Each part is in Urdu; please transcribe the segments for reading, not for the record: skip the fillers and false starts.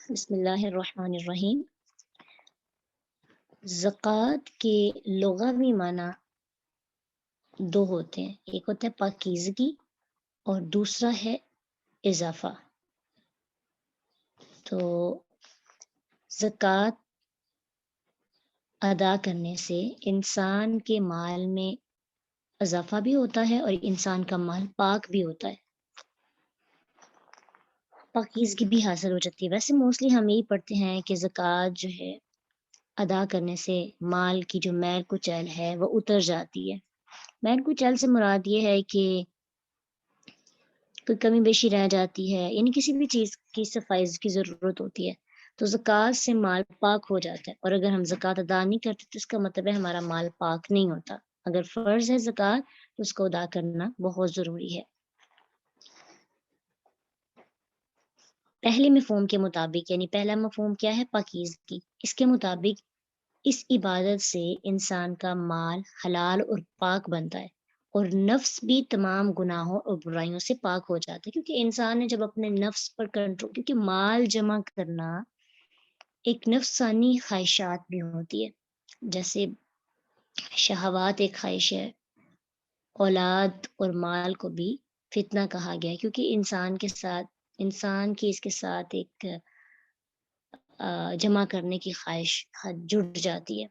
بسم اللہ الرحمن الرحیم۔ زکوٰۃ کے لغوی معنی دو ہوتے ہیں، ایک ہوتا ہے پاکیزگی اور دوسرا ہے اضافہ۔ تو زکوٰۃ ادا کرنے سے انسان کے مال میں اضافہ بھی ہوتا ہے اور انسان کا مال پاک بھی ہوتا ہے، پاکیزگی بھی حاصل ہو جاتی ہے۔ ویسے موسٹلی ہم یہی پڑھتے ہیں کہ زکوٰۃ جو ہے ادا کرنے سے مال کی جو میل کچیل ہے وہ اتر جاتی ہے۔ میل کچیل سے مراد یہ ہے کہ کوئی کمی بیشی رہ جاتی ہے، یعنی کسی بھی چیز کی صفائی کی ضرورت ہوتی ہے تو زکوٰۃ سے مال پاک ہو جاتا ہے، اور اگر ہم زکوٰۃ ادا نہیں کرتے تو اس کا مطلب ہے ہمارا مال پاک نہیں ہوتا۔ اگر فرض ہے زکوٰۃ تو اس کو ادا کرنا بہت ضروری ہے۔ پہلے مفہوم کے مطابق، یعنی پہلا مفہوم کیا ہے؟ پاکیزگی۔ اس کے مطابق اس عبادت سے انسان کا مال حلال اور پاک بنتا ہے، اور نفس بھی تمام گناہوں اور برائیوں سے پاک ہو جاتا ہے، کیونکہ انسان نے جب اپنے نفس پر کنٹرول، کیونکہ مال جمع کرنا ایک نفسانی خواہشات بھی ہوتی ہے، جیسے شہوات ایک خواہش ہے، اولاد اور مال کو بھی فتنہ کہا گیا ہے، کیونکہ انسان کی اس کے ساتھ ایک جمع کرنے کی خواہش جڑ جاتی ہے۔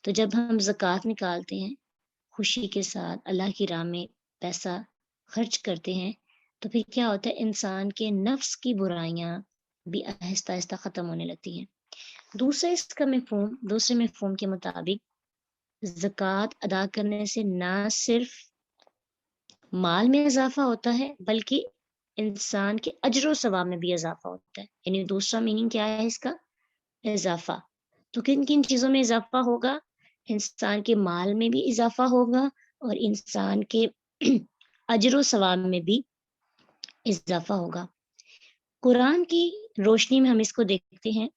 تو جب ہم زکوٰۃ نکالتے ہیں، خوشی کے ساتھ اللہ کی راہ میں پیسہ خرچ کرتے ہیں، تو پھر کیا ہوتا ہے؟ انسان کے نفس کی برائیاں بھی آہستہ آہستہ ختم ہونے لگتی ہیں۔ دوسرے مفہوم کے مطابق زکوٰۃ ادا کرنے سے نہ صرف مال میں اضافہ ہوتا ہے بلکہ انسان کے اجر و ثواب میں بھی اضافہ ہوتا ہے، یعنی دوسرا میننگ کیا ہے اس کا؟ اضافہ۔ تو کن کن چیزوں میں اضافہ ہوگا؟ انسان کے مال میں بھی اضافہ ہوگا اور انسان کے اجر و ثواب میں بھی اضافہ ہوگا۔ قرآن کی روشنی میں ہم اس کو دیکھتے ہیں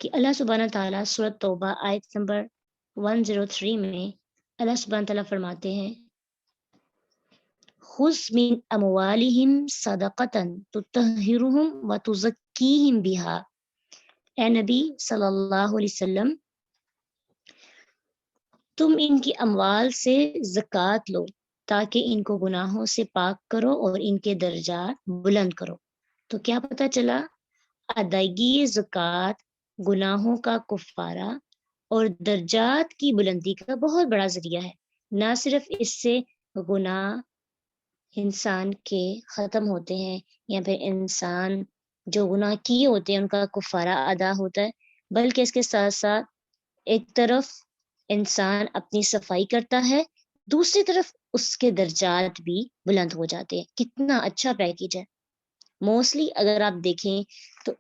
کہ اللہ سبحانہ تعالیٰ سورۃ توبہ آیت نمبر 103 میں اللہ سبحانہ تعالیٰ فرماتے ہیں، خذ من اموالہم صدقۃ تطہرہم وتزکیہم بہا۔ اے نبی صلی اللہ علیہ وسلم، تم ان کی اموال سے زکوٰۃ لو تاکہ ان کو گناہوں سے پاک کرو اور ان کے درجات بلند کرو۔ تو کیا پتہ چلا؟ ادائیگی زکوٰۃ گناہوں کا کفارہ اور درجات کی بلندی کا بہت بڑا ذریعہ ہے۔ نہ صرف اس سے گناہ انسان کے ختم ہوتے ہیں یا پھر انسان جو گناہ کیے ہوتے ہیں ان کا کفارہ ادا ہوتا ہے، بلکہ اس کے ساتھ ساتھ ایک طرف انسان اپنی صفائی کرتا ہے، دوسری طرف اس کے درجات بھی بلند ہو جاتے ہیں۔ کتنا اچھا پیکیج ہے۔ موسٹلی اگر آپ دیکھیں تو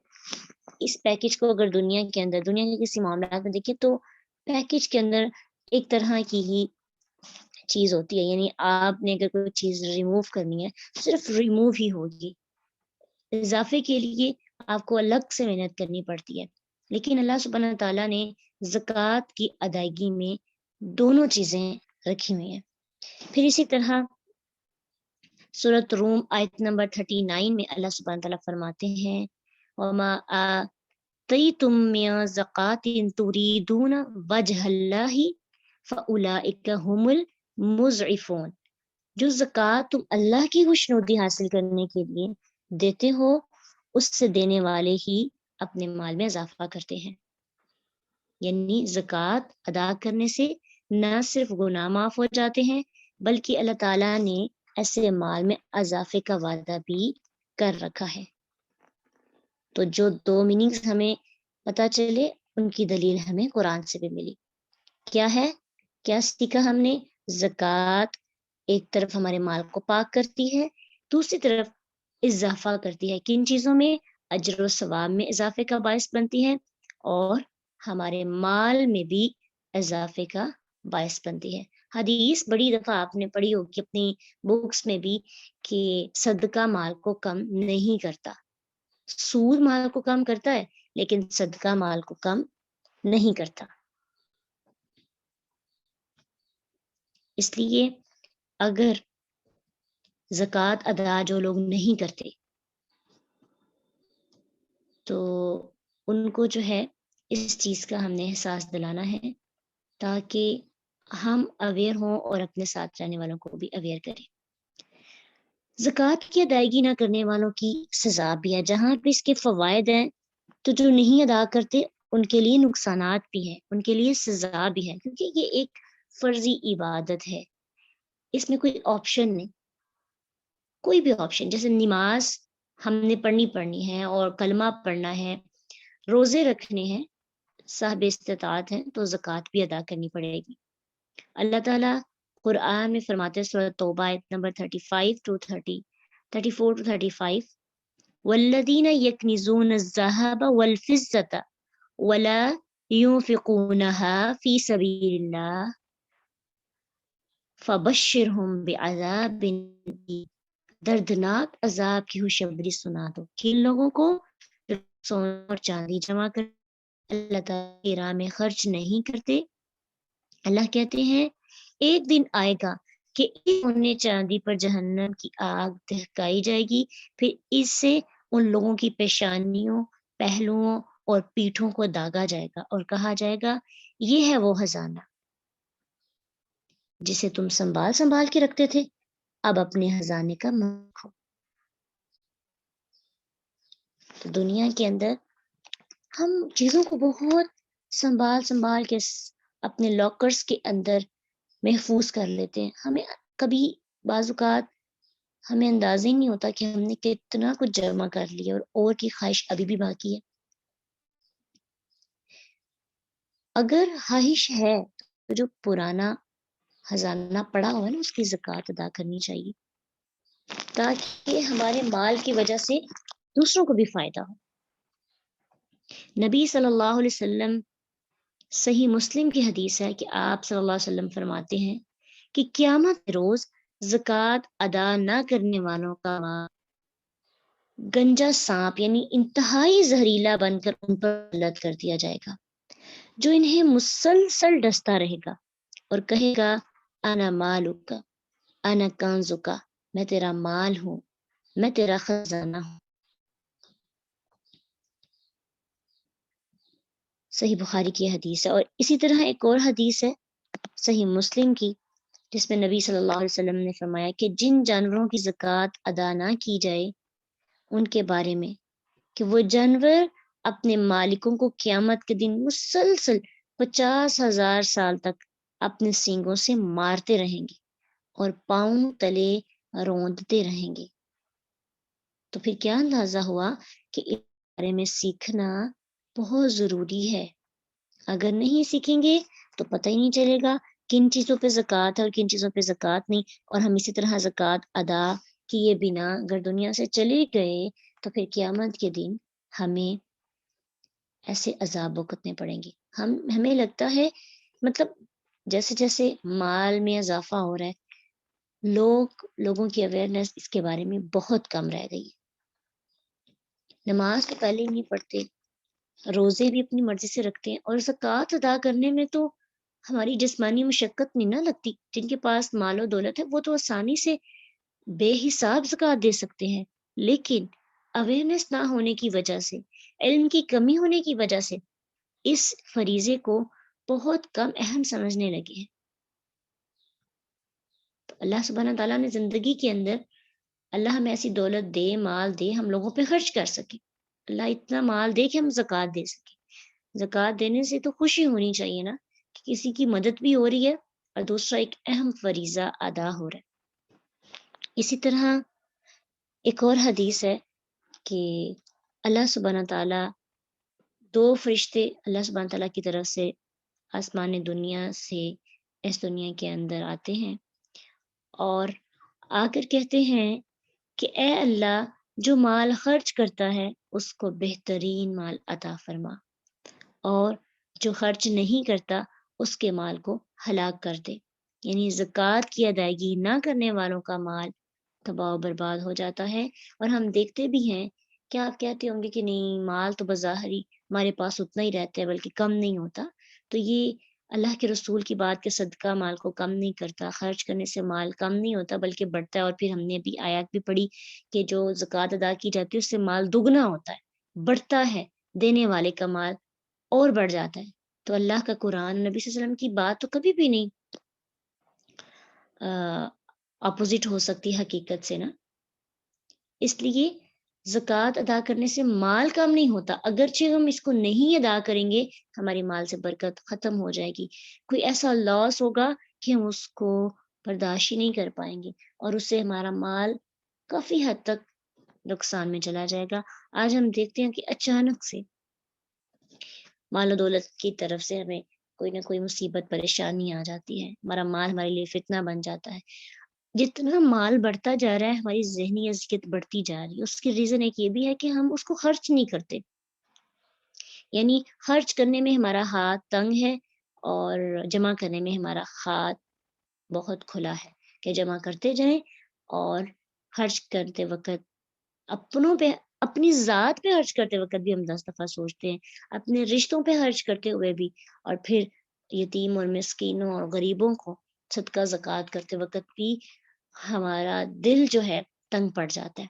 اس پیکیج کو اگر دنیا کے کسی معاملات میں دیکھیں تو پیکیج کے اندر ایک طرح کی ہی چیز ہوتی ہے، یعنی آپ نے اگر کوئی چیز ریموو کرنی ہے صرف ریموو ہی ہوگی، اضافے کے لیے آپ کو الگ سے محنت کرنی پڑتی ہے۔ لیکن اللہ سبحانہ تعالیٰ نے زکوٰۃ کی ادائیگی میں دونوں چیزیں رکھی ہوئی ہیں۔ پھر اسی طرح سورۃ روم آیت نمبر 39 میں اللہ سبحانہ تعالیٰ فرماتے ہیں، وَمَا آتَيْتُم مِّن زَكَاةٍ تُرِيدُونَ وَجْهَ اللَّهِ فَأُولَٰئِكَ هُمُ الْمُضْعِفُونَ۔ جو زکوٰۃ تم اللہ کی خوشنودی حاصل کرنے کے لیے دیتے ہو، اس سے دینے والے ہی اپنے مال میں اضافہ کرتے ہیں۔ یعنی زکوٰۃ ادا کرنے سے نہ صرف گناہ معاف ہو جاتے ہیں بلکہ اللہ تعالیٰ نے ایسے مال میں اضافے کا وعدہ بھی کر رکھا ہے۔ تو جو دو میننگز ہمیں پتہ چلے ان کی دلیل ہمیں قرآن سے بھی ملی۔ کیا ہے؟ کیا سیکھا ہم نے؟ زکوٰۃ ایک طرف ہمارے مال کو پاک کرتی ہے، دوسری طرف اضافہ کرتی ہے۔ کن چیزوں میں؟ اجر و ثواب میں اضافے کا باعث بنتی ہے اور ہمارے مال میں بھی اضافے کا باعث بنتی ہے۔ حدیث بڑی دفعہ آپ نے پڑھی ہوگی اپنی بکس میں بھی کہ صدقہ مال کو کم نہیں کرتا۔ سود مال کو کم کرتا ہے لیکن صدقہ مال کو کم نہیں کرتا۔ اس لیے اگر زکوٰۃ ادا جو لوگ نہیں کرتے تو ان کو جو ہے اس چیز کا ہم نے احساس دلانا ہے تاکہ ہم اویئر ہوں اور اپنے ساتھ رہنے والوں کو بھی اویئر کریں۔ زکوٰۃ کی ادائیگی نہ کرنے والوں کی سزا بھی ہے، جہاں پہ اس کے فوائد ہیں تو جو نہیں ادا کرتے ان کے لیے نقصانات بھی ہیں، ان کے لیے سزا بھی ہے، کیونکہ یہ ایک فرضی عبادت ہے، اس میں کوئی آپشن نہیں، کوئی بھی آپشن، جیسے نماز ہم نے پڑھنی ہے اور کلمہ پڑھنا ہے، روزے رکھنے ہیں، صاحب استطاعت ہیں تو زکوٰۃ بھی ادا کرنی پڑے گی۔ اللہ تعالیٰ قرآن میں فرماتے ہیں سورۃ توبہ آیت نمبر 34 to 35 والذین یکنزون الذہب والفضة ولا ينفقونها فی سبیل اللہ فبشرہم بعذاب دردناک عذاب کی خوشخبری سنا دو کہ ان لوگوں کو جو سونا اور چاندی جمع کر اللہ تعالیٰ کی راہ میں خرچ نہیں کرتے، اللہ کہتے ہیں ایک دن آئے گا کہ اس سونے چاندی پر جہنم کی آگ دہکائی جائے گی، پھر اس سے ان لوگوں کی پیشانیوں، پہلوؤں اور پیٹھوں کو داغا جائے گا اور کہا جائے گا یہ ہے وہ خزانہ جسے تم سنبھال کے رکھتے تھے، اب اپنے خزانے کا مالک ہو۔ تو دنیا کے اندر ہم چیزوں کو بہت سنبھال کے اپنے لاکرز کے اندر محفوظ کر لیتے ہیں، ہمیں کبھی بعض اوقات ہمیں اندازہ ہی نہیں ہوتا کہ ہم نے کتنا کچھ جمع کر لیا اور کی خواہش ابھی بھی باقی ہے۔ اگر خواہش ہے تو جو پرانا خزانہ پڑا ہوا ہے نا اس کی زکوٰۃ ادا کرنی چاہیے تاکہ ہمارے مال کی وجہ سے دوسروں کو بھی فائدہ ہو۔ نبی صلی اللہ علیہ وسلم صحیح مسلم کی حدیث ہے کہ آپ صلی اللہ علیہ وسلم فرماتے ہیں کہ قیامت کے روز زکوٰۃ ادا نہ کرنے والوں کا مال گنجا سانپ یعنی انتہائی زہریلا بن کر ان پر مسلط کر دیا جائے گا، جو انہیں مسلسل ڈستا رہے گا اور کہے گا انا مالک، انا کنزک، میں تیرا مال ہوں، میں تیرا خزانہ ہوں۔ صحیح بخاری کی حدیث ہے، اور اسی طرح ایک اور حدیث ہے صحیح مسلم کی جس میں نبی صلی اللہ علیہ وسلم نے فرمایا کہ جن جانوروں کی زکوٰۃ ادا نہ کی جائے ان کے بارے میں کہ وہ جانور اپنے مالکوں کو قیامت کے دن مسلسل 50,000 سال تک اپنے سینگوں سے مارتے رہیں گے اور پاؤں تلے روندتے رہیں گے۔ تو پھر کیا اندازہ ہوا کہ اس بارے میں سیکھنا بہت ضروری ہے۔ اگر نہیں سیکھیں گے تو پتہ ہی نہیں چلے گا کن چیزوں پہ زکوٰۃ ہے اور کن چیزوں پہ زکوٰۃ نہیں، اور ہم اسی طرح زکوٰۃ ادا کیے بنا اگر دنیا سے چلے گئے تو پھر قیامت کے دن ہمیں ایسے عذاب بھگتنے پڑیں گے۔ ہمیں لگتا ہے مطلب جیسے جیسے مال میں اضافہ ہو رہا ہے لوگوں کی اویئرنیس اس کے بارے میں بہت کم رہ گئی ہے۔ نماز تو پہلے ہی نہیں پڑھتے، روزے بھی اپنی مرضی سے رکھتے ہیں، اور زکوٰۃ ادا کرنے میں تو ہماری جسمانی مشقت نہیں نہ لگتی۔ جن کے پاس مال و دولت ہے وہ تو آسانی سے بے حساب زکوٰۃ دے سکتے ہیں، لیکن اویئرنیس نہ ہونے کی وجہ سے، علم کی کمی ہونے کی وجہ سے اس فریضے کو بہت کم اہم سمجھنے لگے ہیں۔ تو اللہ سبحانہ تعالیٰ نے زندگی کے اندر اللہ ہمیں ایسی دولت دے، مال دے، ہم لوگوں پہ خرچ کر سکے، اللہ اتنا مال دے کہ ہم زکوٰۃ دے سکیں۔ زکوٰۃ دینے سے تو خوشی ہونی چاہیے نا کہ کسی کی مدد بھی ہو رہی ہے اور دوسرا ایک اہم فریضہ ادا ہو رہا ہے۔ اسی طرح ایک اور حدیث ہے کہ اللہ سبحانہ تعالیٰ 2 فرشتے اللہ سبحانہ تعالیٰ کی طرف سے آسمان دنیا سے اس دنیا کے اندر آتے ہیں اور آ کر کہتے ہیں کہ اے اللہ جو مال خرچ کرتا ہے اس کو بہترین مال عطا فرما، اور جو خرچ نہیں کرتا اس کے مال کو ہلاک کر دے۔ یعنی زکوٰۃ کی ادائیگی نہ کرنے والوں کا مال تباہ و برباد ہو جاتا ہے۔ اور ہم دیکھتے بھی ہیں کہ آپ کہتے ہوں گے کہ نہیں مال تو بظاہر ہی ہمارے پاس اتنا ہی رہتا ہے بلکہ کم نہیں ہوتا، تو یہ اللہ کے رسول کی بات کے صدقہ مال کو کم نہیں کرتا، خرچ کرنے سے مال کم نہیں ہوتا بلکہ بڑھتا ہے۔ اور پھر ہم نے بھی آیات بھی پڑھی کہ جو زکوٰۃ ادا کی جاتی ہے اس سے مال دگنا ہوتا ہے، بڑھتا ہے دینے والے کا مال اور بڑھ جاتا ہے۔ تو اللہ کا قرآن، نبی صلی اللہ علیہ وسلم کی بات تو کبھی بھی نہیں اپوزٹ ہو سکتی حقیقت سے نا۔ اس لیے زکوٰۃ ادا کرنے سے مال کم نہیں ہوتا، اگرچہ ہم اس کو نہیں ادا کریں گے ہمارے مال سے برکت ختم ہو جائے گی، کوئی ایسا لاس ہوگا کہ ہم اس کو برداشت ہی نہیں کر پائیں گے، اور اس سے ہمارا مال کافی حد تک نقصان میں چلا جائے گا۔ آج ہم دیکھتے ہیں کہ اچانک سے مال و دولت کی طرف سے ہمیں کوئی نہ کوئی مصیبت پریشانی آ جاتی ہے، ہمارا مال ہمارے لیے فتنہ بن جاتا ہے۔ جتنا مال بڑھتا جا رہا ہے ہماری ذہنی اذیت بڑھتی جا رہی ہے، اس کی ریزن ایک یہ بھی ہے کہ ہم اس کو خرچ نہیں کرتے، یعنی خرچ کرنے میں ہمارا ہاتھ تنگ ہے اور جمع کرنے میں ہمارا ہاتھ بہت کھلا ہے کہ جمع کرتے جائیں، اور خرچ کرتے وقت اپنوں پہ، اپنی ذات پہ خرچ کرتے وقت بھی ہم 10 دفعہ سوچتے ہیں، اپنے رشتوں پہ خرچ کرتے ہوئے بھی، اور پھر یتیم اور مسکینوں اور غریبوں کو صدقہ زکوٰۃ کرتے وقت بھی ہمارا دل جو ہے تنگ پڑ جاتا ہے۔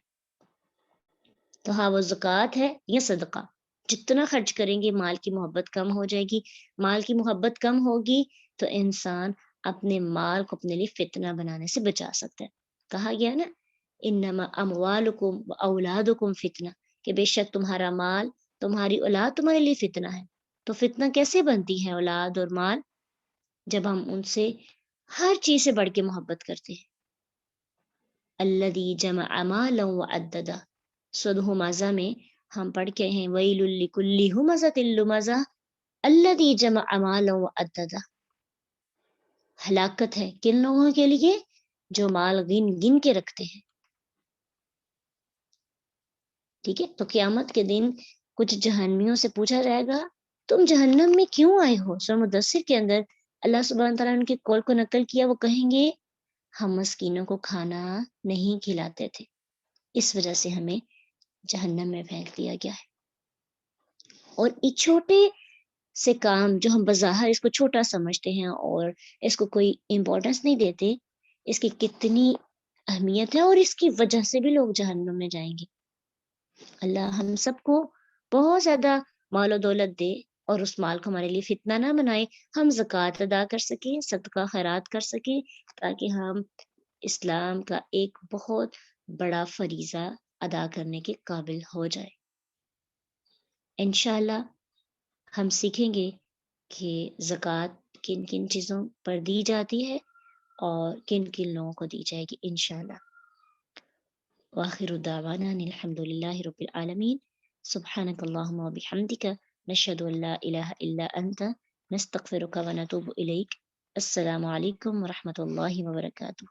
تو ہاں، وہ زکوٰۃ ہے یا صدقہ، جتنا خرچ کریں گے مال کی محبت کم ہو جائے گی، مال کی محبت کم ہوگی تو انسان اپنے مال کو اپنے لیے فتنہ بنانے سے بچا سکتا ہے۔ کہا گیا نا، انما اموالکم و اولادکم فتنہ، کہ بے شک تمہارا مال، تمہاری اولاد تمہارے لیے فتنہ ہے۔ تو فتنہ کیسے بنتی ہے اولاد اور مال؟ جب ہم ان سے ہر چیز سے بڑھ کے محبت کرتے ہیں۔ الذی جمع مالا وعددہ، سورہ ہمزہ میں ہم پڑھ کے ہیں ویل لکل ہمزۃ لمزہ الذی جمع مالا وعددہ، ہلاکت ہے کن لوگوں کے لیے جو مال گن گن کے رکھتے ہیں۔ ٹھیک ہے، تو قیامت کے دن کچھ جہنمیوں سے پوچھا جائے گا تم جہنم میں کیوں آئے ہو؟ سورہ مدثر کے اندر اللہ سبحانہ تعالیٰ نے ان کے قول کو نقل کیا، وہ کہیں گے ہم مسکینوں کو کھانا نہیں کھلاتے تھے، اس وجہ سے ہمیں جہنم میں پھینک دیا گیا ہے۔ اور یہ چھوٹے سے کام جو ہم بظاہر اس کو چھوٹا سمجھتے ہیں اور اس کو کوئی امپورٹنس نہیں دیتے، اس کی کتنی اہمیت ہے، اور اس کی وجہ سے بھی لوگ جہنم میں جائیں گے۔ اللہ ہم سب کو بہت زیادہ مال و دولت دے اور اس مال کو ہمارے لیے فتنہ نہ بنائے، ہم زکوٰۃ ادا کر سکیں، صدقہ خیرات کر سکیں، تاکہ ہم اسلام کا ایک بہت بڑا فریضہ ادا کرنے کے قابل ہو جائے۔ انشاءاللہ ہم سیکھیں گے کہ زکوٰۃ کن کن چیزوں پر دی جاتی ہے اور کن کن لوگوں کو دی جائے گی انشاءاللہ۔ وآخر دعوانا ان الحمد للہ رب العالمین، سبحانک اللہم وبحمدک، نشہد ان لا الہ الا انت، نستغفرک ونتوب الیک۔ السلام علیکم ورحمۃ اللہ وبرکاتہ۔